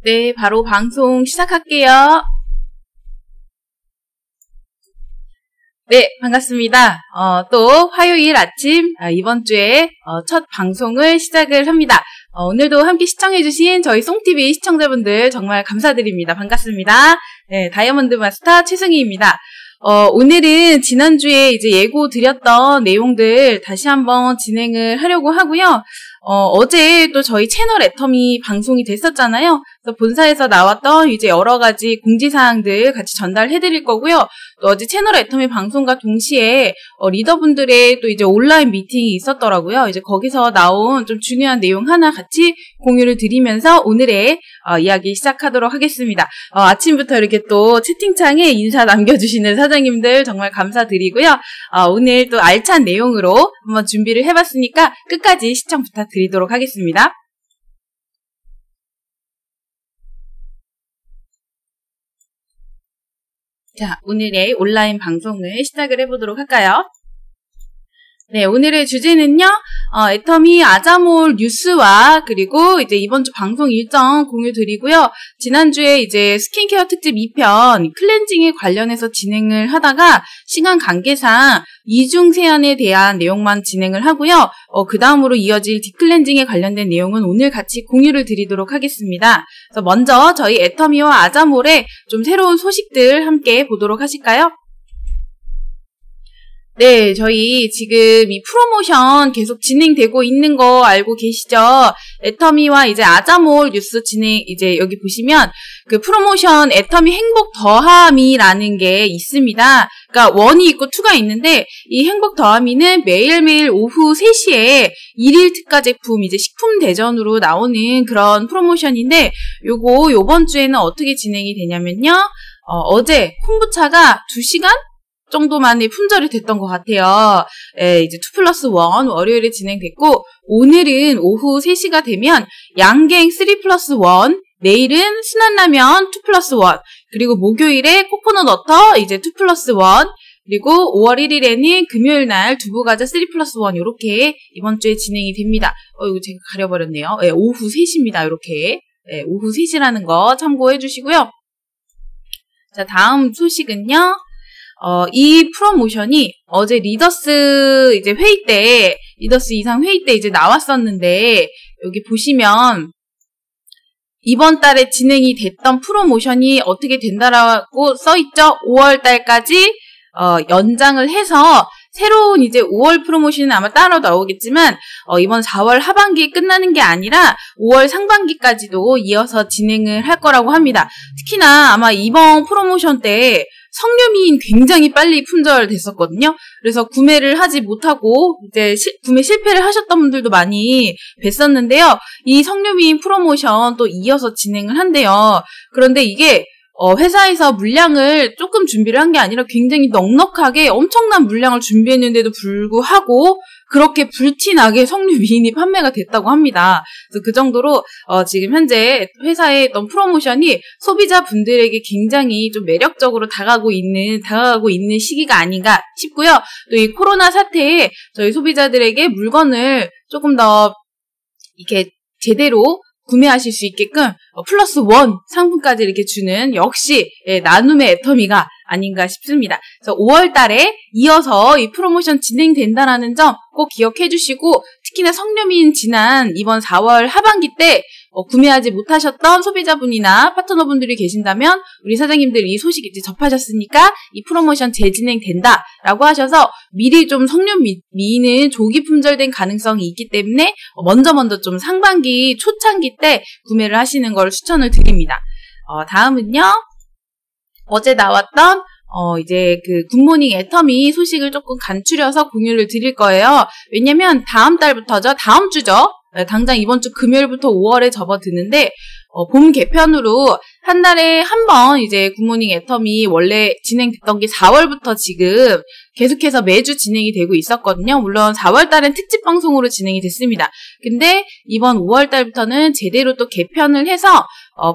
네, 바로 방송 시작할게요. 네, 반갑습니다. 또 화요일 아침 이번 주에 첫 방송을 시작을 합니다. 오늘도 함께 시청해주신 저희 송TV 시청자분들 정말 감사드립니다. 반갑습니다. 네, 다이아몬드 마스터 최승희입니다. 오늘은 지난주에 이제 예고 드렸던 내용들 다시 한번 진행을 하려고 하고요. 어제 또 저희 채널 애터미 방송이 됐었잖아요. 그래서 본사에서 나왔던 이제 여러 가지 공지사항들 같이 전달해 드릴 거고요. 또 어제 채널 애터미 방송과 동시에 리더분들의 또 이제 온라인 미팅이 있었더라고요. 이제 거기서 나온 좀 중요한 내용 하나 같이 공유를 드리면서 오늘의 이야기 시작하도록 하겠습니다. 아침부터 이렇게 또 채팅창에 인사 남겨주시는 사장님들 정말 감사드리고요. 오늘 또 알찬 내용으로 한번 준비를 해봤으니까 끝까지 시청 부탁드리도록 하겠습니다. 자, 오늘의 온라인 방송을 시작을 해보도록 할까요? 네, 오늘의 주제는요, 애터미 아자몰 뉴스와 그리고 이제 이번 주 방송 일정 공유 드리고요. 지난주에 이제 스킨케어 특집 2편 클렌징에 관련해서 진행을 하다가 시간 관계상 이중 세안에 대한 내용만 진행을 하고요. 그 다음으로 이어질 딥클렌징에 관련된 내용은 오늘 같이 공유를 드리도록 하겠습니다. 그래서 먼저 저희 애터미와 아자몰의 좀 새로운 소식들 함께 보도록 하실까요? 네, 저희 지금 이 프로모션 계속 진행되고 있는 거 알고 계시죠? 애터미와 이제 아자몰 뉴스 진행, 이제 여기 보시면 그 프로모션 애터미 행복 더하미라는 게 있습니다. 그러니까 1이 있고 2가 있는데 이 행복 더하미는 매일매일 오후 3시에 1일 특가 제품 이제 식품 대전으로 나오는 그런 프로모션인데 요거 요번 주에는 어떻게 진행이 되냐면요. 어제 콤부차가 2시간? 정도 만에 품절이 됐던 것 같아요. 이제 2+1 월요일에 진행됐고 오늘은 오후 3시가 되면 양갱 3+1 내일은 순한라면 2+1 그리고 목요일에 코코넛 워터 이제 2+1 그리고 5월 1일에는 금요일 날 두부과자 3+1 이렇게 이번 주에 진행이 됩니다. 이거 제가 가려버렸네요. 오후 3시입니다. 이렇게 오후 3시라는 거 참고해 주시고요. 자, 다음 소식은요. 이 프로모션이 어제 리더스 이제 회의 때, 리더스 이상 회의 때 이제 나왔었는데, 여기 보시면, 이번 달에 진행이 됐던 프로모션이 어떻게 된다라고 써있죠? 5월 달까지, 연장을 해서, 새로운 이제 5월 프로모션은 아마 따로 나오겠지만, 이번 4월 하반기에 끝나는 게 아니라 5월 상반기까지도 이어서 진행을 할 거라고 합니다. 특히나 아마 이번 프로모션 때, 석류미인 굉장히 빨리 품절됐었거든요. 그래서 구매를 하지 못하고 이제 구매 실패를 하셨던 분들도 많이 뵀었는데요. 이 석류미인 프로모션 또 이어서 진행을 한대요. 그런데 이게 회사에서 물량을 조금 준비를 한 게 아니라 굉장히 넉넉하게 엄청난 물량을 준비했는데도 불구하고 그렇게 불티나게 석류미인이 판매가 됐다고 합니다. 그래서 그 정도로 지금 현재 회사의 어떤 프로모션이 소비자분들에게 굉장히 좀 매력적으로 다가가고 있는 시기가 아닌가 싶고요. 또 이 코로나 사태에 저희 소비자들에게 물건을 조금 더 이렇게 제대로 구매하실 수 있게끔 +1 상품까지 이렇게 주는 역시 나눔의 애터미가 아닌가 싶습니다. 그래서 5월 달에 이어서 이 프로모션 진행된다라는 점 꼭 기억해 주시고 특히나 석류미인 지난 이번 4월 하반기 때 구매하지 못하셨던 소비자분이나 파트너분들이 계신다면 우리 사장님들 이 소식 이제 접하셨으니까 이 프로모션 재진행된다라고 하셔서 미리 좀 석류미인은 조기 품절된 가능성이 있기 때문에 먼저 좀 상반기 초창기 때 구매를 하시는 걸 추천을 드립니다. 다음은요. 어제 나왔던 이제 그 굿모닝 애터미 소식을 조금 간추려서 공유를 드릴 거예요. 왜냐면 다음 달부터죠. 다음 주죠. 당장 이번 주 금요일부터 5월에 접어드는데 봄 개편으로 한 달에 한 번 이제 굿모닝 애터미 원래 진행됐던 게 4월부터 지금 계속해서 매주 진행이 되고 있었거든요. 물론 4월 달엔 특집 방송으로 진행이 됐습니다. 근데 이번 5월 달부터는 제대로 또 개편을 해서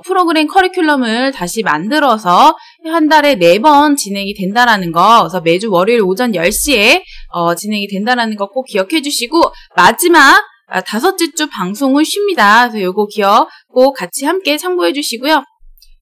프로그램 커리큘럼을 다시 만들어서 한 달에 4번 진행이 된다라는 거, 그래서 매주 월요일 오전 10시에 진행이 된다라는 거 꼭 기억해 주시고 마지막 5째 주 방송을 쉽니다. 그래서 요거 기억 꼭 같이 함께 참고해 주시고요.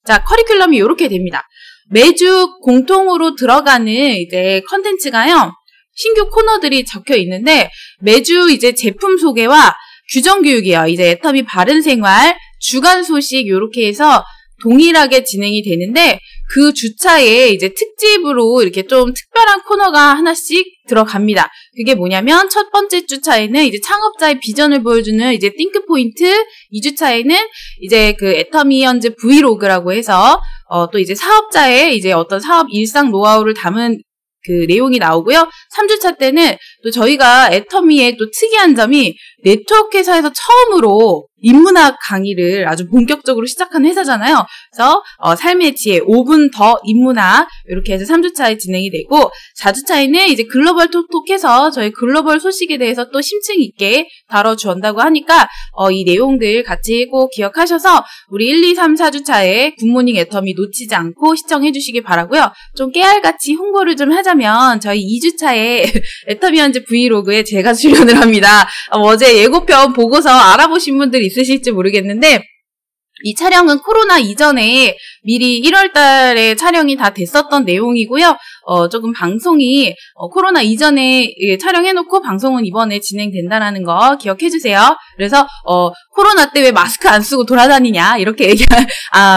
자, 커리큘럼이 이렇게 됩니다. 매주 공통으로 들어가는 이제 컨텐츠가요. 신규 코너들이 적혀 있는데 매주 이제 제품 소개와 규정 교육이에요. 이제 애터미 바른 생활, 주간 소식 이렇게 해서 동일하게 진행이 되는데 그 주차에 이제 특집으로 이렇게 좀 특별한 코너가 하나씩 들어갑니다. 그게 뭐냐면 첫 번째 주차에는 이제 창업자의 비전을 보여주는 이제 띵크 포인트, 2주차에는 이제 그 애터미 현재 브이로그라고 해서 또 이제 사업자의 이제 어떤 사업 일상 노하우를 담은 그 내용이 나오고요. 3주차 때는 또 저희가 애터미의 또 특이한 점이 네트워크 회사에서 처음으로 인문학 강의를 아주 본격적으로 시작한 회사잖아요. 그래서 삶의 지혜 5분 더 인문학 이렇게 해서 3주차에 진행이 되고 4주차에는 이제 글로벌 톡톡해서 저희 글로벌 소식에 대해서 또 심층 있게 다뤄주온다고 하니까 이 내용들 같이 꼭 기억하셔서 우리 1, 2, 3, 4주차에 굿모닝 애터미 놓치지 않고 시청해 주시기 바라고요. 좀 깨알같이 홍보를 좀 하자면 저희 2주차에 애터미 현재 브이로그에 제가 출연을 합니다. 어제 예고편 보고서 알아보신 분들 있으실지 모르겠는데 이 촬영은 코로나 이전에 미리 1월 달에 촬영이 다 됐었던 내용이고요. 조금 방송이 코로나 이전에 촬영해놓고 방송은 이번에 진행된다라는 거 기억해주세요. 그래서 코로나 때 왜 마스크 안 쓰고 돌아다니냐 이렇게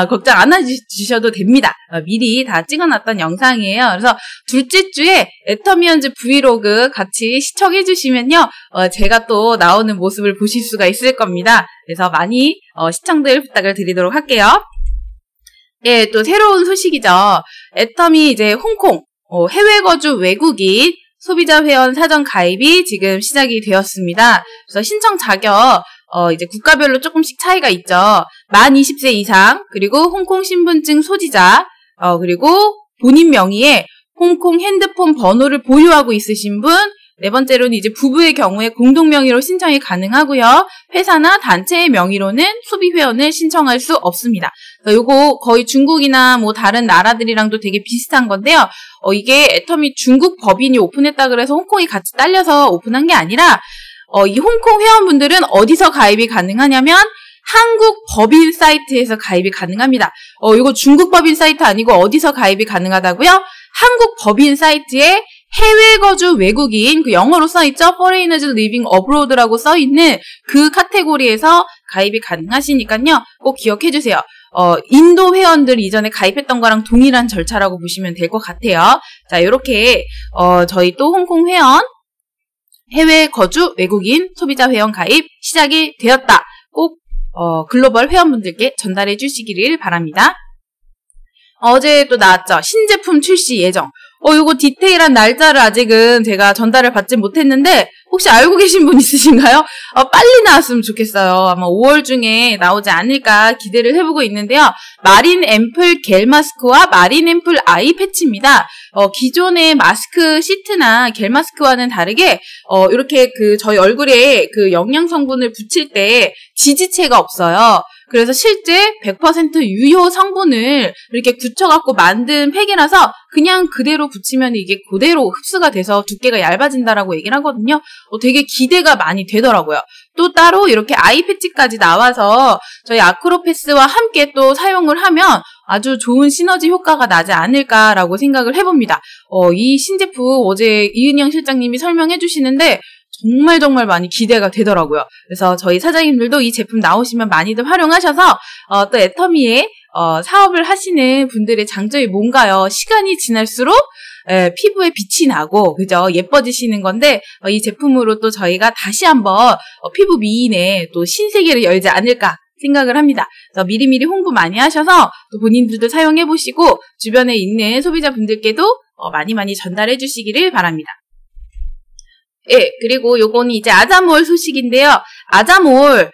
걱정 안 해주셔도 됩니다. 미리 다 찍어놨던 영상이에요. 그래서 둘째 주에 애터미 현재 브이로그 같이 시청해주시면요. 제가 또 나오는 모습을 보실 수가 있을 겁니다. 그래서 많이 시청들 부탁을 드리도록 할게요. 예, 또 새로운 소식이죠. 애터미 이제 홍콩 해외 거주 외국인 소비자 회원 사전 가입이 지금 시작이 되었습니다. 그래서 신청 자격 이제 국가별로 조금씩 차이가 있죠. 만 20세 이상 그리고 홍콩 신분증 소지자 그리고 본인 명의의 홍콩 핸드폰 번호를 보유하고 있으신 분. 네 번째로는 이제 부부의 경우에 공동 명의로 신청이 가능하고요. 회사나 단체의 명의로는 소비 회원을 신청할 수 없습니다. 요거 거의 중국이나 뭐 다른 나라들이랑도 되게 비슷한 건데요. 이게 애터미 중국 법인이 오픈했다 그래서 홍콩이 같이 딸려서 오픈한 게 아니라 이 홍콩 회원분들은 어디서 가입이 가능하냐면 한국 법인 사이트에서 가입이 가능합니다. 이거 중국 법인 사이트 아니고 어디서 가입이 가능하다고요? 한국 법인 사이트에 해외 거주 외국인, 그 영어로 써있죠? Foreigners living abroad라고 써있는 그 카테고리에서 가입이 가능하시니까요. 꼭 기억해주세요. 인도 회원들 이전에 가입했던 거랑 동일한 절차라고 보시면 될 것 같아요. 자, 이렇게 저희 또 홍콩 회원, 해외 거주 외국인 소비자 회원 가입 시작이 되었다. 꼭 글로벌 회원분들께 전달해 주시기를 바랍니다. 어제 또 나왔죠. 신제품 출시 예정. 이거 디테일한 날짜를 아직은 제가 전달을 받지 못했는데 혹시 알고 계신 분 있으신가요? 빨리 나왔으면 좋겠어요. 아마 5월 중에 나오지 않을까 기대를 해보고 있는데요. 마린 앰플 겔 마스크와 마린 앰플 아이 패치입니다. 기존의 마스크 시트나 겔 마스크와는 다르게 이렇게 그 저희 얼굴에 그 영양 성분을 붙일 때 지지체가 없어요. 그래서 실제 100% 유효 성분을 이렇게 굳혀갖고 만든 팩이라서 그냥 그대로 붙이면 이게 그대로 흡수가 돼서 두께가 얇아진다라고 얘기를 하거든요. 되게 기대가 많이 되더라고요. 또 따로 이렇게 아이 패치까지 나와서 저희 아크로패스와 함께 또 사용을 하면 아주 좋은 시너지 효과가 나지 않을까라고 생각을 해봅니다. 이 신제품 어제 이은영 실장님이 설명해 주시는데 정말 많이 기대가 되더라고요. 그래서 저희 사장님들도 이 제품 나오시면 많이들 활용하셔서 또 애터미에 사업을 하시는 분들의 장점이 뭔가요? 시간이 지날수록 피부에 빛이 나고 그죠? 예뻐지시는 건데 이 제품으로 또 저희가 다시 한번 피부 미인의 또 신세계를 열지 않을까 생각을 합니다. 그래서 미리미리 홍보 많이 하셔서 또 본인들도 사용해 보시고 주변에 있는 소비자분들께도 많이 전달해 주시기를 바랍니다. 예, 그리고 요거는 이제 아자몰 소식인데요. 아자몰,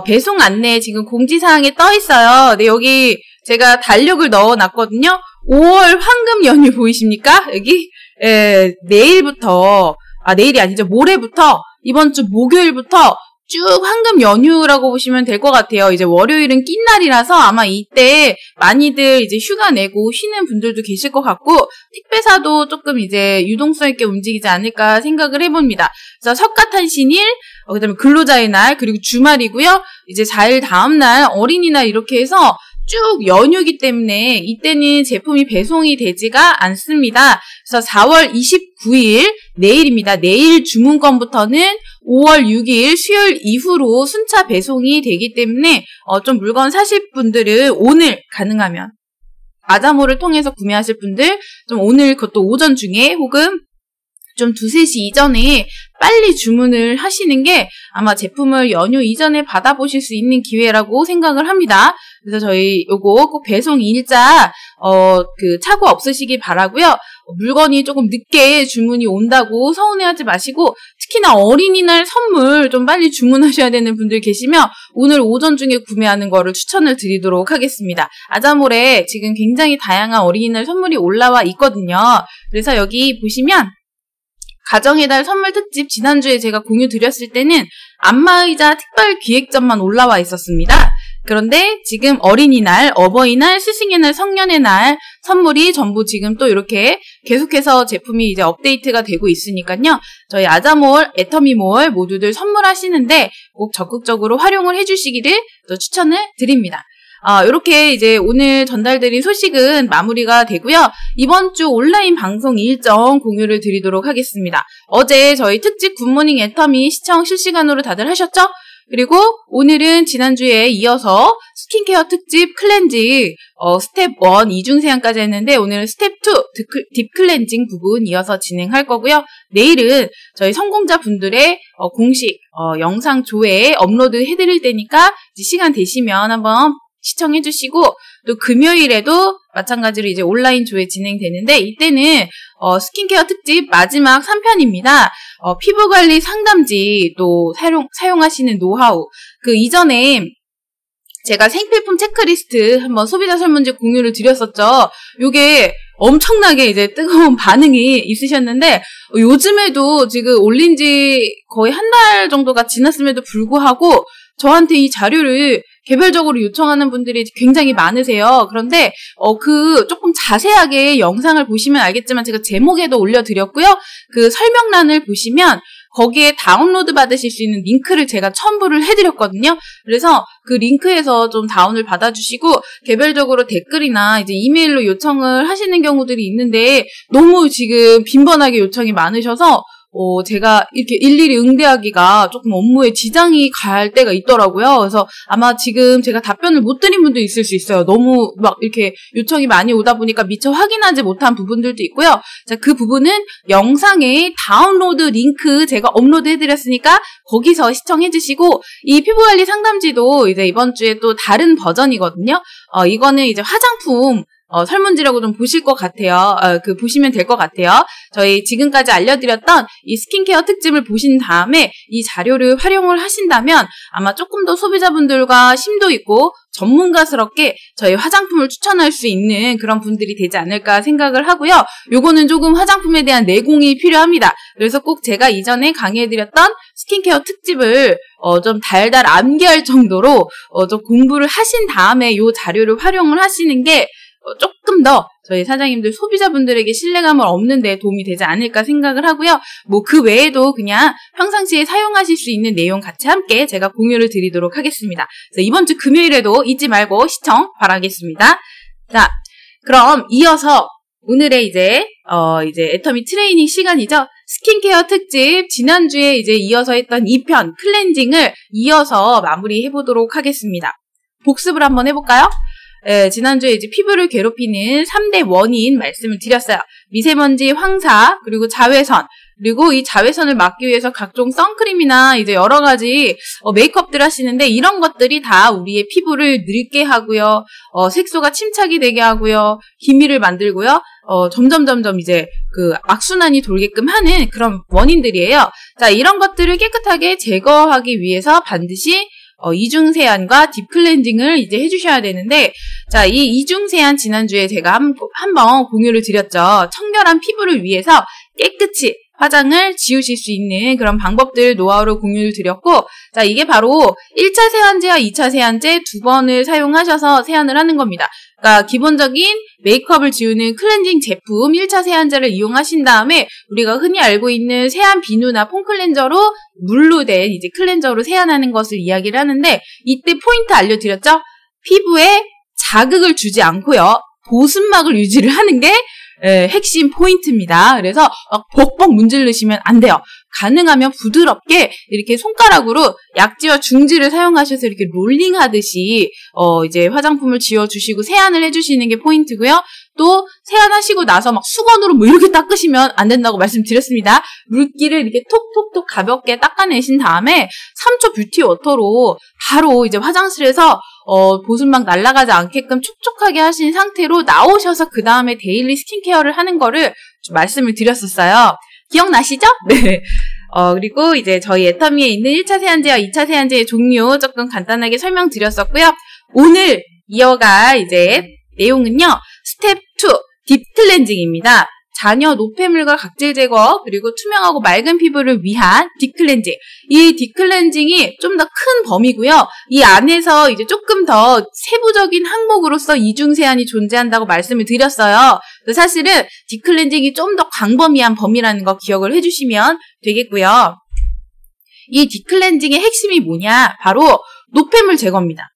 배송 안내 지금 공지사항에 떠 있어요. 네, 여기 제가 달력을 넣어 놨거든요. 5월 황금 연휴 보이십니까? 여기? 예, 내일부터, 내일이 아니죠. 모레부터, 이번 주 목요일부터 쭉 황금 연휴라고 보시면 될 것 같아요. 이제 월요일은 낀 날이라서 아마 이때 많이들 이제 휴가 내고 쉬는 분들도 계실 것 같고 택배사도 조금 이제 유동성 있게 움직이지 않을까 생각을 해봅니다. 그래서 석가탄신일, 그다음에 근로자의 날, 그리고 주말이고요. 이제 4일 다음 날 어린이날 이렇게 해서 쭉 연휴이기 때문에 이때는 제품이 배송이 되지가 않습니다. 그래서 4월 29일 내일입니다. 내일 주문건부터는 5월 6일 수요일 이후로 순차 배송이 되기 때문에 좀 물건 사실 분들은 오늘 가능하면 아자모를 통해서 구매하실 분들 좀 오늘 그것도 오전 중에 혹은 좀 2, 3시 이전에 빨리 주문을 하시는 게 아마 제품을 연휴 이전에 받아보실 수 있는 기회라고 생각을 합니다. 그래서 저희 요거 꼭 배송 일자 착오 없으시기 바라고요. 물건이 조금 늦게 주문이 온다고 서운해하지 마시고 특히나 어린이날 선물 좀 빨리 주문하셔야 되는 분들 계시면 오늘 오전 중에 구매하는 거를 추천을 드리도록 하겠습니다. 아자몰에 지금 굉장히 다양한 어린이날 선물이 올라와 있거든요. 그래서 여기 보시면 가정의 달 선물 특집 지난주에 제가 공유 드렸을 때는 안마의자 특별 기획전만 올라와 있었습니다. 그런데 지금 어린이날, 어버이날, 스승의 날, 성년의 날 선물이 전부 지금 또 이렇게 계속해서 제품이 이제 업데이트가 되고 있으니까요. 저희 아자몰, 애터미몰 모두들 선물하시는데 꼭 적극적으로 활용을 해주시기를 또 추천을 드립니다. 이렇게 이제 오늘 전달드린 소식은 마무리가 되고요. 이번 주 온라인 방송 일정 공유를 드리도록 하겠습니다. 어제 저희 특집 굿모닝 애터미 시청 실시간으로 다들 하셨죠? 그리고 오늘은 지난주에 이어서 스킨케어 특집 클렌징 스텝 1 이중세안까지 했는데 오늘은 스텝 2 딥 클렌징 부분 이어서 진행할 거고요. 내일은 저희 성공자 분들의 공식 영상 조회 업로드 해드릴 테니까 시간 되시면 한번 시청해주시고 또 금요일에도 마찬가지로 이제 온라인 조회 진행되는데 이때는 스킨케어 특집 마지막 3편입니다. 피부관리 상담지 또 사용하시는 노하우 그 이전에 제가 생필품 체크리스트 한번 소비자 설문지 공유를 드렸었죠. 요게 엄청나게 이제 뜨거운 반응이 있으셨는데 요즘에도 지금 올린 지 거의 한 달 정도가 지났음에도 불구하고 저한테 이 자료를 개별적으로 요청하는 분들이 굉장히 많으세요. 그런데 조금 자세하게 영상을 보시면 알겠지만 제가 제목에도 올려드렸고요. 그 설명란을 보시면 거기에 다운로드 받으실 수 있는 링크를 제가 첨부를 해드렸거든요. 그래서 그 링크에서 좀 다운을 받아주시고 개별적으로 댓글이나 이제 이메일로 요청을 하시는 경우들이 있는데 너무 지금 빈번하게 요청이 많으셔서 제가 이렇게 일일이 응대하기가 조금 업무에 지장이 갈 때가 있더라고요. 그래서 아마 지금 제가 답변을 못 드린 분도 있을 수 있어요. 너무 막 이렇게 요청이 많이 오다 보니까 미처 확인하지 못한 부분들도 있고요. 자, 그 부분은 영상에 다운로드 링크 제가 업로드 해드렸으니까 거기서 시청해주시고 이 피부관리 상담지도 이제 이번 주에 또 다른 버전이거든요. 이거는 이제 화장품 설문지라고 좀 보실 것 같아요. 보시면 될 것 같아요. 저희 지금까지 알려드렸던 이 스킨케어 특집을 보신 다음에 이 자료를 활용을 하신다면 아마 조금 더 소비자분들과 심도 있고 전문가스럽게 저희 화장품을 추천할 수 있는 그런 분들이 되지 않을까 생각을 하고요. 요거는 조금 화장품에 대한 내공이 필요합니다. 그래서 꼭 제가 이전에 강의해드렸던 스킨케어 특집을 좀 달달 암기할 정도로 좀 공부를 하신 다음에 요 자료를 활용을 하시는 게 조금 더 저희 사장님들 소비자분들에게 신뢰감을 얻는 데 도움이 되지 않을까 생각을 하고요. 뭐 그 외에도 그냥 평상시에 사용하실 수 있는 내용 같이 함께 제가 공유를 드리도록 하겠습니다. 그래서 이번 주 금요일에도 잊지 말고 시청 바라겠습니다. 자, 그럼 이어서 오늘의 이제 애터미 트레이닝 시간이죠. 스킨케어 특집 지난주에 이제 이어서 했던 2편 클렌징을 이어서 마무리해 보도록 하겠습니다. 복습을 한번 해볼까요? 지난주에 이제 피부를 괴롭히는 3대 원인 말씀을 드렸어요. 미세먼지, 황사, 그리고 자외선. 그리고 이 자외선을 막기 위해서 각종 선크림이나 이제 여러 가지 메이크업들 하시는데 이런 것들이 다 우리의 피부를 늙게 하고요. 색소가 침착이 되게 하고요. 기미를 만들고요. 점점 이제 그 악순환이 돌게끔 하는 그런 원인들이에요. 자, 이런 것들을 깨끗하게 제거하기 위해서 반드시 이중세안과 딥클렌징을 이제 해주셔야 되는데, 자, 이 이중세안 지난주에 제가 한번 공유를 드렸죠. 청결한 피부를 위해서 깨끗이 화장을 지우실 수 있는 그런 방법들 노하우를 공유를 드렸고, 자, 이게 바로 1차 세안제와 2차 세안제 두 번을 사용하셔서 세안을 하는 겁니다. 그러니까 기본적인 메이크업을 지우는 클렌징 제품 1차 세안제를 이용하신 다음에 우리가 흔히 알고 있는 세안 비누나 폼 클렌저로 물로 된 이제 클렌저로 세안하는 것을 이야기를 하는데, 이때 포인트 알려드렸죠? 피부에 자극을 주지 않고요, 보습막을 유지를 하는 게 핵심 포인트입니다. 그래서 막 벅벅 문지르시면 안 돼요. 가능하면 부드럽게 이렇게 손가락으로 약지와 중지를 사용하셔서 이렇게 롤링 하듯이 이제 화장품을 지워주시고 세안을 해주시는 게 포인트고요. 또 세안하시고 나서 막 수건으로 뭐 이렇게 닦으시면 안 된다고 말씀드렸습니다. 물기를 이렇게 톡톡톡 가볍게 닦아내신 다음에 3초 뷰티 워터로 바로 이제 화장실에서 보습막 날아가지 않게끔 촉촉하게 하신 상태로 나오셔서 그 다음에 데일리 스킨케어를 하는 거를 좀 말씀을 드렸었어요. 기억나시죠? 네. 그리고 이제 저희 애터미에 있는 1차 세안제와 2차 세안제의 종류 조금 간단하게 설명드렸었고요. 오늘 이어갈 이제 내용은요, 스텝 2, 딥 클렌징입니다. 잔여 노폐물과 각질 제거, 그리고 투명하고 맑은 피부를 위한 딥클렌징. 이 딥클렌징이 좀 더 큰 범위고요. 이 안에서 이제 조금 더 세부적인 항목으로서 이중 세안이 존재한다고 말씀을 드렸어요. 그래서 사실은 딥클렌징이 좀 더 광범위한 범위라는 거 기억을 해주시면 되겠고요. 이 딥클렌징의 핵심이 뭐냐? 바로 노폐물 제거입니다.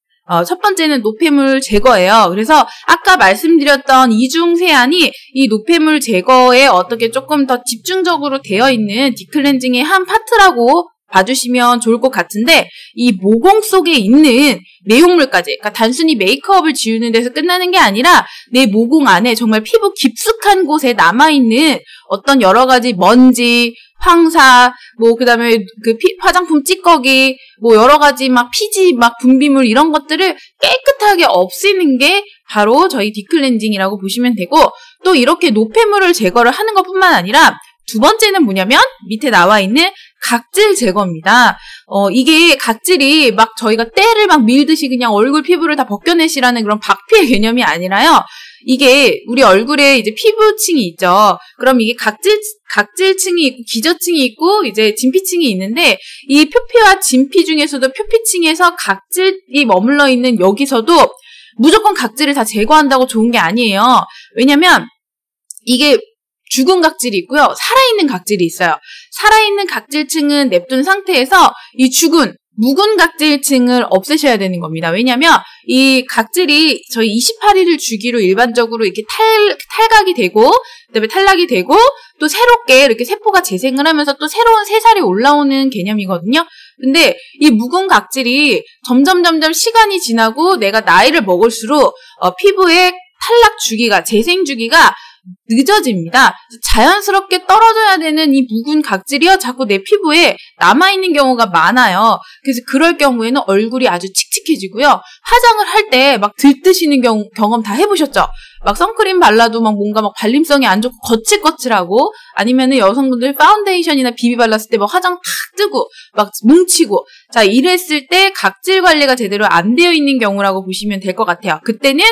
첫 번째는 노폐물 제거예요. 그래서 아까 말씀드렸던 이중 세안이 이 노폐물 제거에 어떻게 조금 더 집중적으로 되어 있는 딥클렌징의 한 파트라고 봐주시면 좋을 것 같은데, 이 모공 속에 있는 내용물까지, 그러니까 단순히 메이크업을 지우는 데서 끝나는 게 아니라 내 모공 안에 정말 피부 깊숙한 곳에 남아있는 어떤 여러 가지 먼지, 황사, 뭐 그다음에 그 화장품 찌꺼기, 뭐 여러 가지 막 피지, 막 분비물 이런 것들을 깨끗하게 없애는 게 바로 저희 딥클렌징이라고 보시면 되고, 또 이렇게 노폐물을 제거를 하는 것뿐만 아니라 두 번째는 뭐냐면 밑에 나와 있는 각질 제거입니다. 이게 각질이 막 저희가 때를 막 밀듯이 그냥 얼굴 피부를 다 벗겨내시라는 그런 박피의 개념이 아니라요. 이게 우리 얼굴에 이제 피부층이 있죠. 그럼 이게 각질층이 있고 기저층이 있고 이제 진피층이 있는데, 이 표피와 진피 중에서도 표피층에서 각질이 머물러 있는 여기서도 무조건 각질을 다 제거한다고 좋은 게 아니에요. 왜냐면 이게 죽은 각질이 있고요, 살아있는 각질이 있어요. 살아있는 각질층은 냅둔 상태에서 이 죽은 묵은 각질층을 없애셔야 되는 겁니다. 왜냐면 이 각질이 저희 28일을 주기로 일반적으로 이렇게 탈각이 되고, 그다음에 탈락이 되고, 또 새롭게 이렇게 세포가 재생을 하면서 또 새로운 새살이 올라오는 개념이거든요. 근데 이 묵은 각질이 점점 시간이 지나고 내가 나이를 먹을수록 피부의 탈락 주기가, 재생 주기가 늦어집니다. 자연스럽게 떨어져야 되는 이 묵은 각질이요, 자꾸 내 피부에 남아있는 경우가 많아요. 그래서 그럴 경우에는 얼굴이 아주 칙칙해지고요. 화장을 할 때 막 들뜨시는 경험 다 해보셨죠? 막 선크림 발라도 막 뭔가 막 발림성이 안 좋고 거칠거칠하고, 아니면은 여성분들 파운데이션이나 비비 발랐을 때 막 화장 탁 뜨고 막 뭉치고, 자, 이랬을 때 각질 관리가 제대로 안 되어 있는 경우라고 보시면 될 것 같아요. 그때는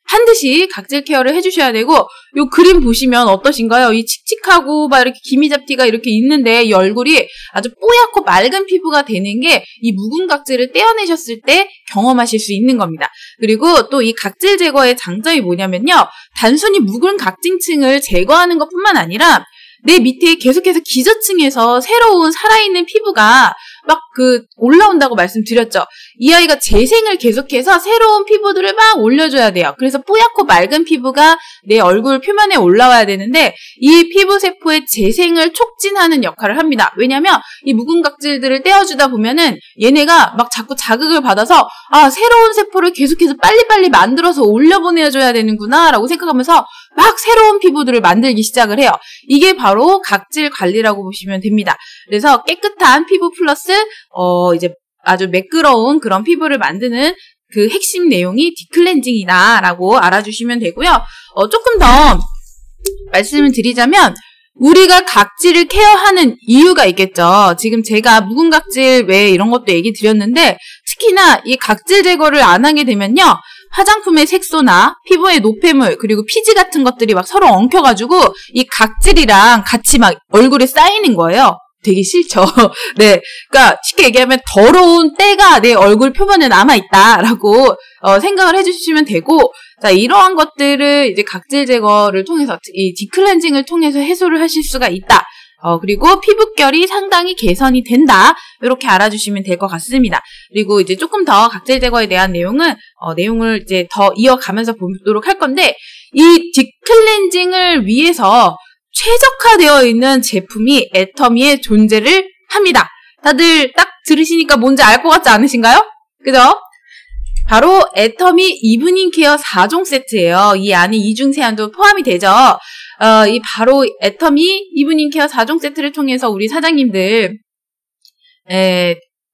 반드시 각질 케어를 해주셔야 되고, 요 그림 보시면 어떠신가요? 이 칙칙하고 막 이렇게 기미잡티가 이렇게 있는데 이 얼굴이 아주 뽀얗고 맑은 피부가 되는 게 이 묵은 각질을 떼어내셨을 때 경험하실 수 있는 겁니다. 그리고 또 이 각질 제거의 장점이 뭐냐면요, 단순히 묵은 각질층을 제거하는 것뿐만 아니라 내 밑에 계속해서 기저층에서 새로운 살아있는 피부가 막 올라온다고 말씀드렸죠. 이 아이가 재생을 계속해서 새로운 피부들을 막 올려줘야 돼요. 그래서 뽀얗고 맑은 피부가 내 얼굴 표면에 올라와야 되는데, 이 피부 세포의 재생을 촉진하는 역할을 합니다. 왜냐면 이 묵은 각질들을 떼어주다 보면은 얘네가 막 자꾸 자극을 받아서, 아, 새로운 세포를 계속해서 빨리빨리 만들어서 올려보내줘야 되는구나 라고 생각하면서 막 새로운 피부들을 만들기 시작을 해요. 이게 바로 각질 관리라고 보시면 됩니다. 그래서 깨끗한 피부 플러스 이제 아주 매끄러운 그런 피부를 만드는 그 핵심 내용이 딥클렌징이다라고 알아주시면 되고요. 조금 더 말씀을 드리자면, 우리가 각질을 케어하는 이유가 있겠죠. 지금 제가 묵은 각질 왜 이런 것도 얘기 드렸는데, 특히나 이 각질 제거를 안 하게 되면요, 화장품의 색소나 피부의 노폐물 그리고 피지 같은 것들이 막 서로 엉켜가지고 이 각질이랑 같이 막 얼굴에 쌓이는 거예요. 되게 싫죠. 네. 그러니까 쉽게 얘기하면 더러운 때가 내 얼굴 표면에 남아있다라고 생각을 해주시면 되고, 자, 이러한 것들을 이제 각질 제거를 통해서, 이 딥클렌징을 통해서 해소를 하실 수가 있다. 그리고 피부결이 상당히 개선이 된다. 이렇게 알아주시면 될 것 같습니다. 그리고 이제 조금 더 각질 제거에 대한 내용을 이제 더 이어가면서 보도록 할 건데, 이 딥클렌징을 위해서 최적화되어 있는 제품이 애터미에 존재를 합니다. 다들 딱 들으시니까 뭔지 알 것 같지 않으신가요? 그죠? 바로 애터미 이브닝 케어 4종 세트예요. 이 안에 이중 세안도 포함이 되죠. 이 바로 애터미 이브닝 케어 4종 세트를 통해서 우리 사장님들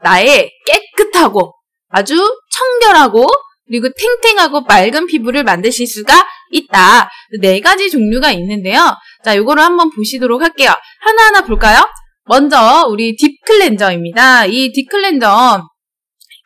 나의 깨끗하고 아주 청결하고 그리고 탱탱하고 맑은 피부를 만드실 수가 있다. 4가지 종류가 있는데요. 자, 요거를 한번 보시도록 할게요. 하나하나 볼까요? 먼저 우리 딥클렌저입니다. 이 딥클렌저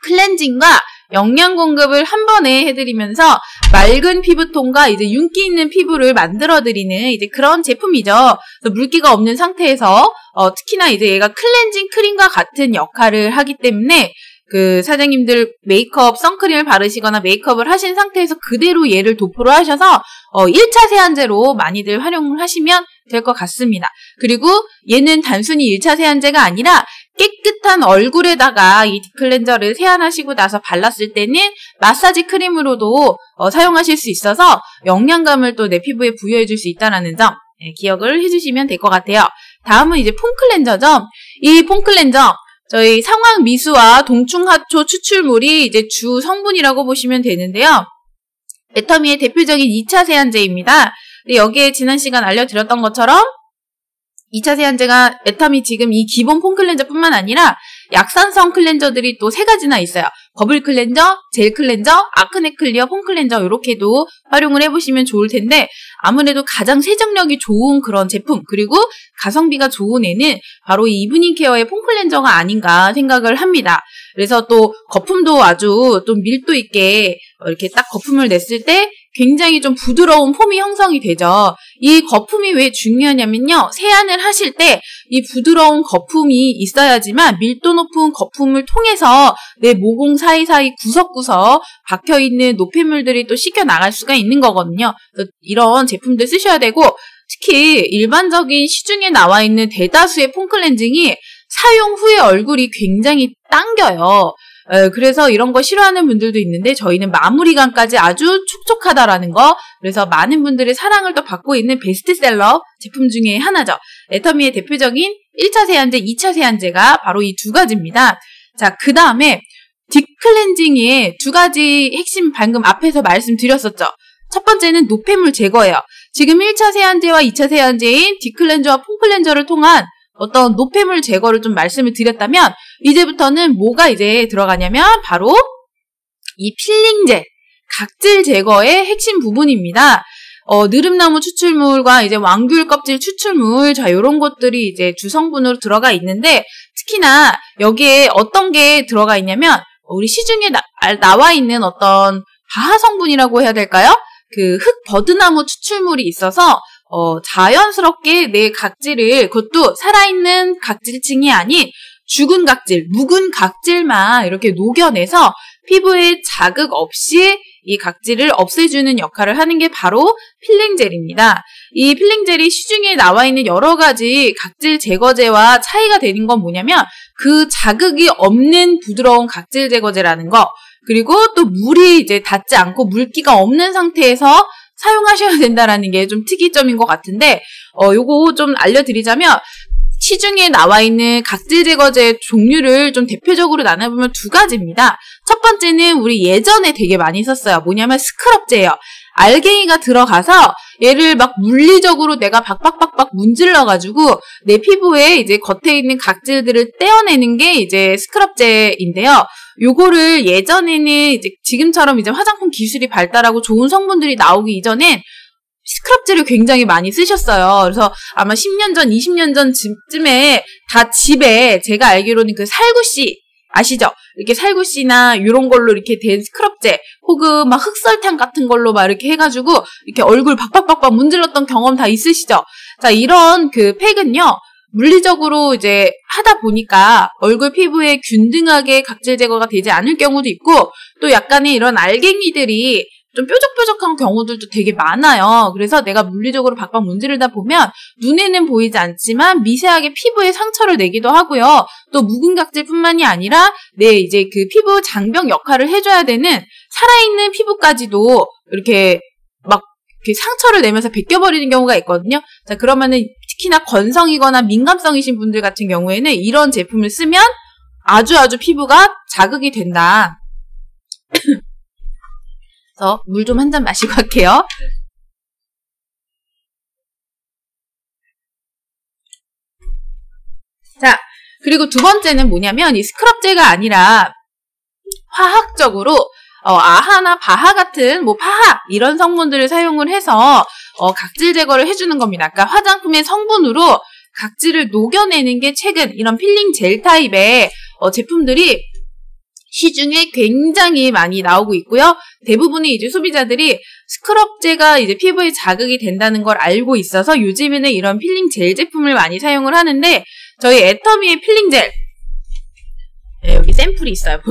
클렌징과 영양 공급을 한 번에 해드리면서 맑은 피부톤과 이제 윤기 있는 피부를 만들어드리는 이제 그런 제품이죠. 물기가 없는 상태에서 특히나 이제 얘가 클렌징 크림과 같은 역할을 하기 때문에 그 사장님들 메이크업, 선크림을 바르시거나 메이크업을 하신 상태에서 그대로 얘를 도포를 하셔서 1차 세안제로 많이들 활용을 하시면 될 것 같습니다. 그리고 얘는 단순히 1차 세안제가 아니라 깨끗한 얼굴에다가 이 딥클렌저를 세안하시고 나서 발랐을 때는 마사지 크림으로도 사용하실 수 있어서 영양감을 또 내 피부에 부여해 줄 수 있다는 점 기억을 해주시면 될 것 같아요. 다음은 이제 폼클렌저죠. 이 폼클렌저 저희 상황미수와 동충하초 추출물이 이제 주 성분이라고 보시면 되는데요. 애터미의 대표적인 2차 세안제입니다. 여기에 지난 시간 알려드렸던 것처럼 2차 세안제가 애터미 지금 이 기본 폼 클렌저뿐만 아니라 약산성 클렌저들이 또 3가지나 있어요. 버블 클렌저, 젤 클렌저, 아크네 클리어, 폼 클렌저 이렇게도 활용을 해보시면 좋을 텐데 아무래도 가장 세정력이 좋은 그런 제품 그리고 가성비가 좋은 애는 바로 이 이브닝 케어의 폼 클렌저가 아닌가 생각을 합니다. 그래서 또 거품도 아주 좀 밀도 있게 이렇게 딱 거품을 냈을 때 굉장히 좀 부드러운 폼이 형성이 되죠. 이 거품이 왜 중요하냐면요. 세안을 하실 때 이 부드러운 거품이 있어야지만 밀도 높은 거품을 통해서 내 모공 사이사이 구석구석 박혀있는 노폐물들이 또 씻겨나갈 수가 있는 거거든요. 그래서 이런 제품들 쓰셔야 되고 특히 일반적인 시중에 나와 있는 대다수의 폼 클렌징이 사용 후에 얼굴이 굉장히 당겨요. 그래서 이런 거 싫어하는 분들도 있는데 저희는 마무리감까지 아주 촉촉하다라는 거 그래서 많은 분들의 사랑을 또 받고 있는 베스트셀러 제품 중에 하나죠. 애터미의 대표적인 1차 세안제, 2차 세안제가 바로 이 2가지입니다. 자, 그 다음에 딥클렌징의 2가지 핵심 방금 앞에서 말씀드렸었죠. 첫 번째는 노폐물 제거예요. 지금 1차 세안제와 2차 세안제인 딥클렌저와 폼클렌저를 통한 어떤 노폐물 제거를 좀 말씀을 드렸다면 이제부터는 뭐가 이제 들어가냐면 바로 이 필링제, 각질 제거의 핵심 부분입니다. 느릅나무 추출물과 이제 왕귤 껍질 추출물, 자, 요런 것들이 이제 주성분으로 들어가 있는데 특히나 여기에 어떤 게 들어가 있냐면 우리 시중에 나와 있는 어떤 바하 성분이라고 해야 될까요? 그 흑버드나무 추출물이 있어서 자연스럽게 내 각질을 그것도 살아있는 각질층이 아닌 죽은 각질, 묵은 각질만 이렇게 녹여내서 피부에 자극 없이 이 각질을 없애주는 역할을 하는 게 바로 필링젤입니다. 이 필링젤이 시중에 나와 있는 여러 가지 각질 제거제와 차이가 되는 건 뭐냐면 그 자극이 없는 부드러운 각질 제거제라는 거 그리고 또 물이 이제 닿지 않고 물기가 없는 상태에서 사용하셔야 된다라는 게 좀 특이점인 것 같은데 요거 좀 알려드리자면 시중에 나와 있는 각질 제거제 종류를 좀 대표적으로 나눠보면 2가지입니다. 첫 번째는 우리 예전에 되게 많이 썼어요. 뭐냐면 스크럽제예요. 알갱이가 들어가서 얘를 막 물리적으로 내가 박박박박 문질러가지고 내 피부에 이제 겉에 있는 각질들을 떼어내는 게 이제 스크럽제인데요. 요거를 예전에는 이제 지금처럼 이제 화장품 기술이 발달하고 좋은 성분들이 나오기 이전엔 스크럽제를 굉장히 많이 쓰셨어요. 그래서 아마 10년 전, 20년 전쯤에 다 집에 제가 알기로는 그 살구씨 아시죠? 이렇게 살구씨나 이런 걸로 이렇게 된 스크럽제 혹은 막 흑설탕 같은 걸로 막 이렇게 해가지고 이렇게 얼굴 박박박박 문질렀던 경험 다 있으시죠? 자, 이런 그 팩은요, 물리적으로 이제 하다 보니까 얼굴 피부에 균등하게 각질 제거가 되지 않을 경우도 있고, 또 약간의 이런 알갱이들이 좀 뾰족뾰족한 경우들도 되게 많아요. 그래서 내가 물리적으로 박박 문지르다 보면 눈에는 보이지 않지만 미세하게 피부에 상처를 내기도 하고요. 또 묵은 각질뿐만이 아니라 내 이제 그 피부 장벽 역할을 해줘야 되는 살아있는 피부까지도 이렇게 막 이렇게 상처를 내면서 벗겨버리는 경우가 있거든요. 자, 그러면은 특히나 건성이거나 민감성이신 분들 같은 경우에는 이런 제품을 쓰면 아주 피부가 자극이 된다. 그래서 물 좀 한 잔 마시고 할게요. 자, 그리고 두 번째는 뭐냐면 이 스크럽제가 아니라 화학적으로 아하나 바하 같은 파하 이런 성분들을 사용을 해서 각질 제거를 해주는 겁니다. 그러니까 화장품의 성분으로 각질을 녹여내는 게 최근 이런 필링 젤 타입의 제품들이 시중에 굉장히 많이 나오고 있고요. 대부분의 이제 소비자들이 스크럽제가 이제 피부에 자극이 된다는 걸 알고 있어서 요즘에는 이런 필링 젤 제품을 많이 사용을 하는데, 저희 애터미의 필링 젤, 네, 여기 샘플이 있어요.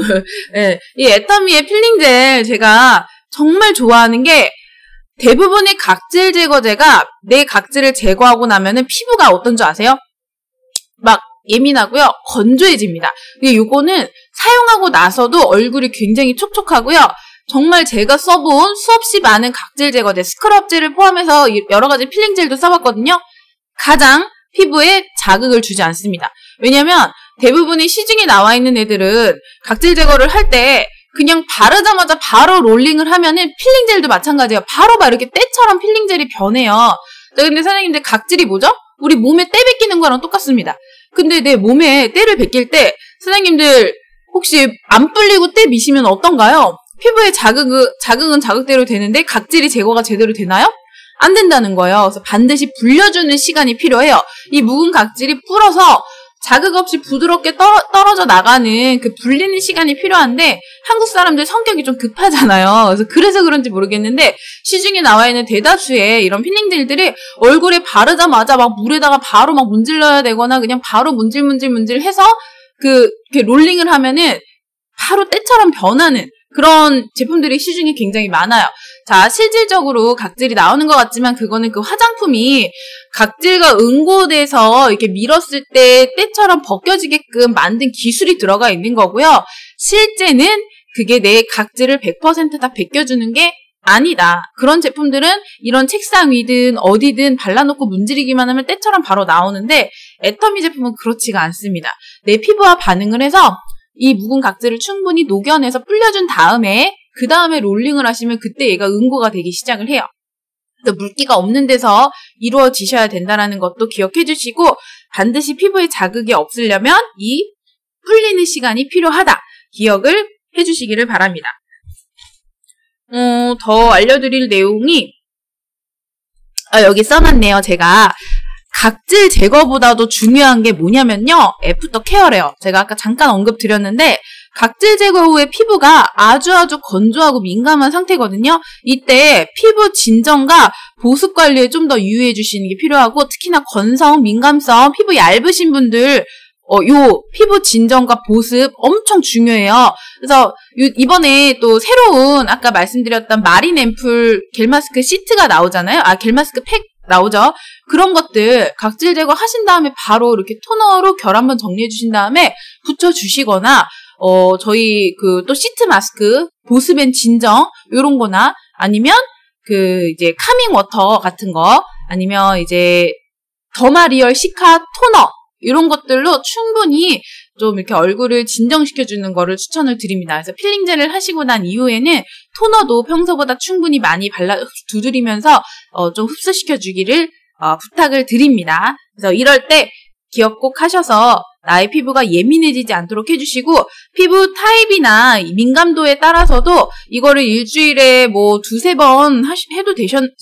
네, 이 애터미의 필링 젤 제가 정말 좋아하는 게, 대부분의 각질 제거제가 내 각질을 제거하고 나면은 피부가 어떤 줄 아세요? 막 예민하고요. 건조해집니다. 근데 요거는 사용하고 나서도 얼굴이 굉장히 촉촉하고요. 정말 제가 써본 수없이 많은 각질 제거제, 스크럽제를 포함해서 여러 가지 필링 젤도 써봤거든요. 가장 피부에 자극을 주지 않습니다. 왜냐면 대부분의 시중에 나와 있는 애들은 각질 제거를 할 때 그냥 바르자마자 바로 롤링을 하면은 필링 젤도 마찬가지예요. 바로 막 이렇게 때처럼 필링 젤이 변해요. 자, 근데 사장님들 각질이 뭐죠? 우리 몸에 때 벗기는 거랑 똑같습니다. 근데 내 몸에 때를 벗길 때 사장님들 혹시 안 불리고 때 미시면 어떤가요? 피부에 자극은 자극대로 되는데 각질이 제거가 제대로 되나요? 안 된다는 거예요. 그래서 반드시 불려주는 시간이 필요해요. 이 묵은 각질이 불어서 자극 없이 부드럽게 떨어져 나가는 그 불리는 시간이 필요한데, 한국 사람들 성격이 좀 급하잖아요. 그래서 그런지 모르겠는데 시중에 나와 있는 대다수의 이런 필링젤들이 얼굴에 바르자마자 막 물에다가 바로 막 문질러야 되거나 그냥 바로 문질 해서 이렇게 롤링을 하면은 바로 때처럼 변하는 그런 제품들이 시중에 굉장히 많아요. 자, 실질적으로 각질이 나오는 것 같지만 그거는 그 화장품이 각질과 응고돼서 이렇게 밀었을 때 때처럼 벗겨지게끔 만든 기술이 들어가 있는 거고요. 실제는 그게 내 각질을 100% 다 벗겨주는 게 아니다. 그런 제품들은 이런 책상 위든 어디든 발라놓고 문지르기만 하면 때처럼 바로 나오는데, 애터미 제품은 그렇지가 않습니다. 내 피부와 반응을 해서 이 묵은 각질을 충분히 녹여내서 불려준 다음에 그 다음에 롤링을 하시면 그때 얘가 응고가 되기 시작을 해요. 그래서 물기가 없는 데서 이루어지셔야 된다는 것도 기억해 주시고, 반드시 피부에 자극이 없으려면 이 풀리는 시간이 필요하다. 기억을 해 주시기를 바랍니다. 더 알려드릴 내용이 여기 써놨네요. 제가 각질 제거보다도 중요한 게 뭐냐면요, 애프터 케어래요. 제가 아까 잠깐 언급드렸는데 각질 제거 후에 피부가 아주 건조하고 민감한 상태거든요. 이때 피부 진정과 보습 관리에 좀 더 유의해 주시는 게 필요하고, 특히나 건성, 민감성, 피부 얇으신 분들 요 피부 진정과 보습 엄청 중요해요. 그래서 이번에 또 새로운 아까 말씀드렸던 마린 앰플 겔 마스크 시트가 나오잖아요. 겔 마스크 팩 나오죠. 그런 것들 각질 제거 하신 다음에 바로 이렇게 토너로 결 한번 정리해 주신 다음에 붙여 주시거나, 저희 또 시트 마스크 보습 앤 진정 요런 거나, 아니면 이제 카밍 워터 같은 거, 아니면 이제 더마리얼 시카 토너 이런 것들로 충분히 좀 이렇게 얼굴을 진정시켜주는 거를 추천을 드립니다. 그래서 필링젤을 하시고 난 이후에는 토너도 평소보다 충분히 많이 두드리면서 좀 흡수시켜주기를 부탁을 드립니다. 그래서 이럴 때 기억 꼭 하셔서 나의 피부가 예민해지지 않도록 해주시고, 피부 타입이나 민감도에 따라서도 이거를 일주일에 두세 번 해도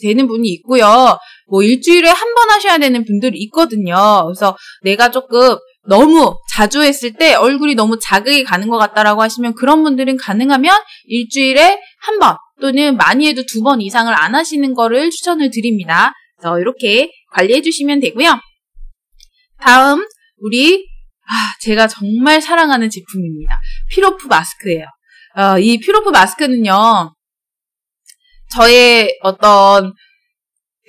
되는 분이 있고요. 일주일에 한 번 하셔야 되는 분들이 있거든요. 그래서 내가 조금 너무 자주 했을 때 얼굴이 너무 자극이 가는 것 같다라고 하시면 그런 분들은 가능하면 일주일에 한 번 또는 많이 해도 2번 이상을 안 하시는 거를 추천을 드립니다. 그래서 이렇게 관리해 주시면 되고요. 다음 제가 정말 사랑하는 제품입니다. 퓨러프 마스크예요. 이 퓨러프 마스크는요. 저의 어떤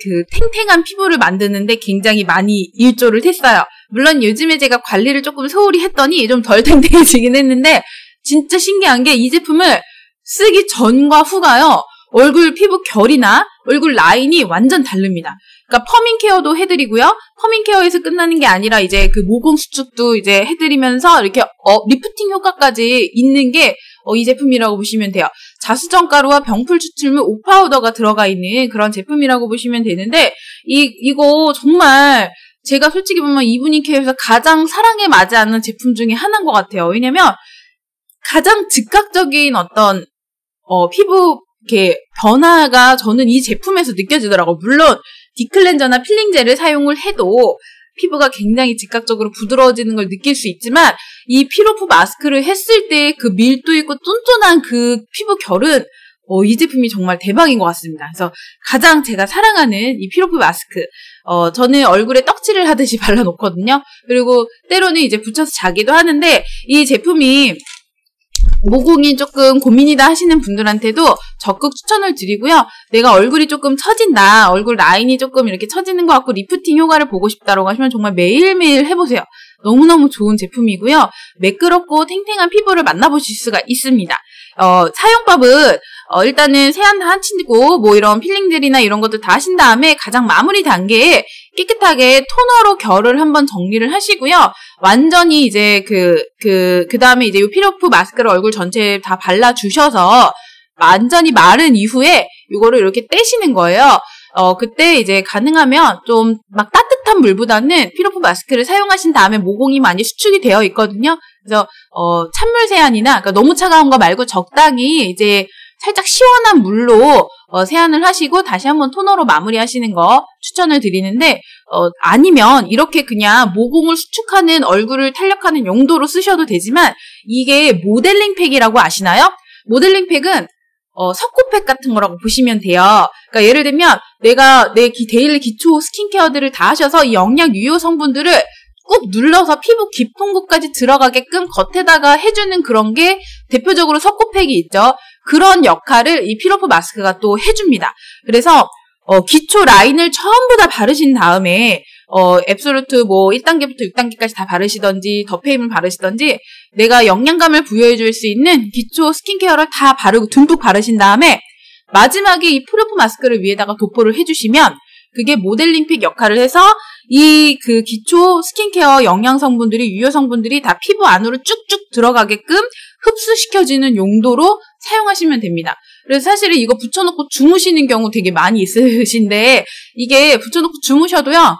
그 탱탱한 피부를 만드는데 굉장히 많이 일조를 했어요. 물론 요즘에 제가 관리를 조금 소홀히 했더니 좀 덜 탱탱해지긴 했는데 진짜 신기한 게 이 제품을 쓰기 전과 후가요. 얼굴 피부 결이나 얼굴 라인이 완전 다릅니다. 그러니까 퍼밍 케어도 해드리고요. 퍼밍 케어에서 끝나는 게 아니라 이제 그 모공 수축도 이제 해드리면서 이렇게 리프팅 효과까지 있는 게 이 제품이라고 보시면 돼요. 자수정 가루와 병풀 추출물 오파우더가 들어가 있는 그런 제품이라고 보시면 되는데 이거 정말 제가 솔직히 보면 이브닝케어에서 가장 사랑에 맞지 않는 제품 중에 하나인 것 같아요. 왜냐면 가장 즉각적인 어떤 피부 이렇게 변화가 저는 이 제품에서 느껴지더라고요. 물론 딥클렌저나 필링젤을 사용을 해도 피부가 굉장히 즉각적으로 부드러워지는 걸 느낄 수 있지만 이 퓨러프 마스크를 했을 때 그 밀도 있고 쫀쫀한 그 피부 결은 이 제품이 정말 대박인 것 같습니다. 그래서 가장 제가 사랑하는 이 퓨러프 마스크 저는 얼굴에 떡칠을 하듯이 발라놓거든요. 그리고 때로는 이제 붙여서 자기도 하는데 이 제품이 모공이 조금 고민이다 하시는 분들한테도 적극 추천을 드리고요. 내가 얼굴이 조금 처진다, 얼굴 라인이 조금 이렇게 처지는 것 같고 리프팅 효과를 보고 싶다라고 하시면 정말 매일매일 해보세요. 너무너무 좋은 제품이고요. 매끄럽고 탱탱한 피부를 만나보실 수가 있습니다. 사용법은 일단은 세안 다 하시고 뭐 이런 필링젤이나 이런 것도 다 하신 다음에 가장 마무리 단계에 깨끗하게 토너로 결을 한번 정리를 하시고요. 완전히 이제 그 다음에 이제 이 퓨러프 마스크를 얼굴 전체에 다 발라주셔서 완전히 마른 이후에 이거를 이렇게 떼시는 거예요. 그때 이제 가능하면 좀 막 따뜻한 물보다는 퓨러프 마스크를 사용하신 다음에 모공이 많이 수축이 되어 있거든요. 그래서 찬물 세안이나 그러니까 너무 차가운 거 말고 적당히 이제 살짝 시원한 물로 세안을 하시고 다시 한번 토너로 마무리하시는 거 추천을 드리는데 아니면 이렇게 그냥 모공을 수축하는 얼굴을 탄력하는 용도로 쓰셔도 되지만 이게 모델링 팩이라고 아시나요? 모델링 팩은 석고팩 같은 거라고 보시면 돼요. 그러니까 예를 들면 내가 내 데일리 기초 스킨케어들을 다 하셔서 이 영양 유효 성분들을 꾹 눌러서 피부 깊은 곳까지 들어가게끔 겉에다가 해주는 그런 게 대표적으로 석고팩이 있죠. 그런 역할을 이 퓨러프 마스크가 또 해줍니다. 그래서 기초 라인을 전부 다 바르신 다음에 앱솔루트 뭐 1단계부터 6단계까지 다 바르시던지 더페임을 바르시던지 내가 영양감을 부여해줄 수 있는 기초 스킨케어를 다 바르고 듬뿍 바르신 다음에 마지막에 이 퓨러프 마스크를 위에다가 도포를 해주시면 그게 모델링팩 역할을 해서 이 그 기초 스킨케어 영양 성분들이 유효 성분들이 다 피부 안으로 쭉쭉 들어가게끔 흡수시켜지는 용도로 사용하시면 됩니다. 그래서 사실은 이거 붙여놓고 주무시는 경우 되게 많이 있으신데 이게 붙여놓고 주무셔도요.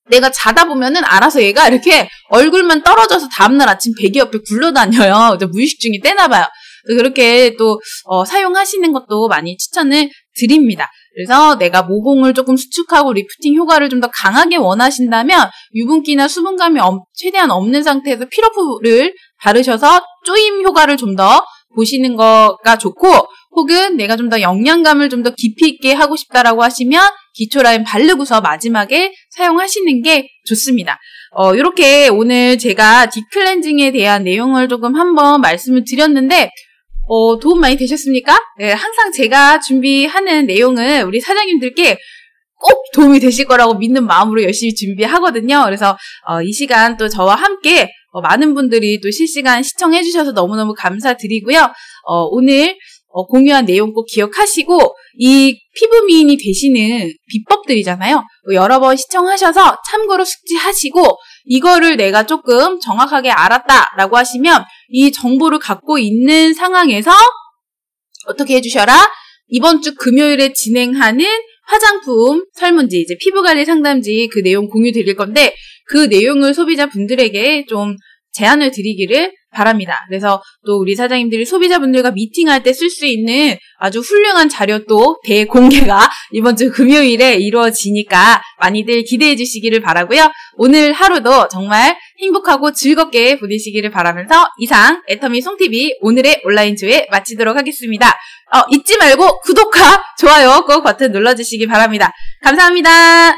내가 자다 보면은 알아서 얘가 이렇게 얼굴만 떨어져서 다음날 아침 베개 옆에 굴러다녀요. 무의식 중에 떼나봐요. 그렇게 또 사용하시는 것도 많이 추천을 드립니다. 그래서 내가 모공을 조금 수축하고 리프팅 효과를 좀 더 강하게 원하신다면 유분기나 수분감이 최대한 없는 상태에서 퓨러프를 바르셔서 조임 효과를 좀 더 보시는 거가 좋고 혹은 내가 좀 더 영양감을 좀 더 깊이 있게 하고 싶다라고 하시면 기초 라인 바르고서 마지막에 사용하시는 게 좋습니다. 이렇게 오늘 제가 딥클렌징에 대한 내용을 조금 한번 말씀을 드렸는데 도움 많이 되셨습니까? 네, 항상 제가 준비하는 내용은 우리 사장님들께 꼭 도움이 되실 거라고 믿는 마음으로 열심히 준비하거든요. 그래서 이 시간 또 저와 함께 많은 분들이 또 실시간 시청해 주셔서 너무너무 감사드리고요. 오늘 공유한 내용 꼭 기억하시고 이 피부 미인이 되시는 비법들이잖아요. 여러 번 시청하셔서 참고로 숙지하시고 이거를 내가 조금 정확하게 알았다라고 하시면 이 정보를 갖고 있는 상황에서 어떻게 해주셔라? 이번 주 금요일에 진행하는 화장품 설문지, 이제 피부관리 상담지 그 내용 공유 드릴 건데 그 내용을 소비자분들에게 좀 제안을 드리기를 바랍니다. 그래서 또 우리 사장님들이 소비자분들과 미팅할 때 쓸 수 있는 아주 훌륭한 자료 또 대공개가 이번 주 금요일에 이루어지니까 많이들 기대해 주시기를 바라고요. 오늘 하루도 정말 행복하고 즐겁게 보내시기를 바라면서 이상 애터미 송TV 오늘의 온라인 조회 마치도록 하겠습니다. 잊지 말고 구독과 좋아요 꼭 버튼 눌러주시기 바랍니다. 감사합니다.